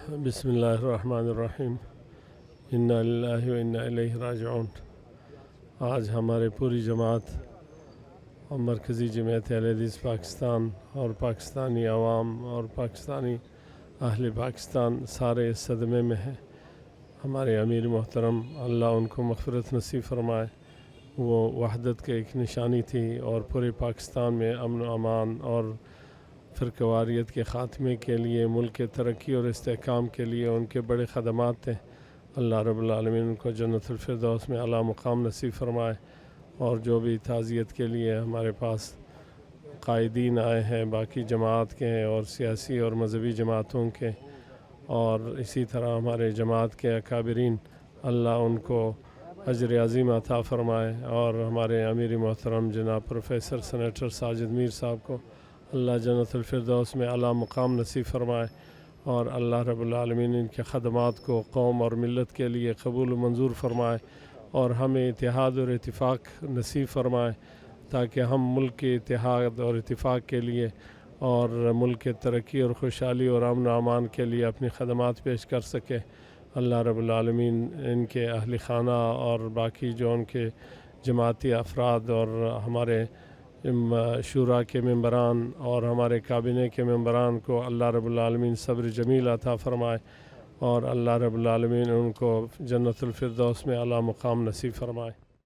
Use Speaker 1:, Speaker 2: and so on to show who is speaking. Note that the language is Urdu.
Speaker 1: بسم اللہ الرحمن الرحیم انا للہ و انا الیہ راجعون۔ آج ہمارے پوری جماعت اور مرکزی جمعیت اہل حدیث پاکستان اور پاکستانی عوام اور پاکستانی اہل پاکستان سارے اس صدمے میں ہیں۔ ہمارے امیر محترم اللہ ان کو مغفرت نصیب فرمائے، وہ وحدت کے ایک نشانی تھی اور پورے پاکستان میں امن و امان اور فرقواریت کے خاتمے کے لیے، ملک کے ترقی اور استحکام کے لیے ان کے بڑے خدمات تھے۔ اللہ رب العالمین ان کو جنت الفردوس میں اعلیٰ مقام نصیب فرمائے۔ اور جو بھی تعزیت کے لیے ہمارے پاس قائدین آئے ہیں باقی جماعت کے اور سیاسی اور مذہبی جماعتوں کے، اور اسی طرح ہمارے جماعت کے اکابرین، اللہ ان کو اجر عظیم عطا فرمائے۔ اور ہمارے امیر محترم جناب پروفیسر سینیٹر ساجد میر صاحب کو اللہ جنت الفردوس میں اعلیٰ مقام نصیب فرمائے، اور اللہ رب العالمین ان کے خدمات کو قوم اور ملت کے لیے قبول و منظور فرمائے، اور ہمیں اتحاد اور اتفاق نصیب فرمائے تاکہ ہم ملک کے اتحاد اور اتفاق کے لیے اور ملک کے ترقی اور خوشحالی اور امن و امان کے لیے اپنی خدمات پیش کر سکیں۔ اللہ رب العالمین ان کے اہل خانہ اور باقی جو ان کے جماعتی افراد اور ہمارے شورا کے ممبران اور ہمارے کابینہ کے ممبران کو اللہ رب العالمین صبر جمیل عطا فرمائے، اور اللہ رب العالمین ان کو جنت الفردوس میں اعلیٰ مقام نصیب فرمائے۔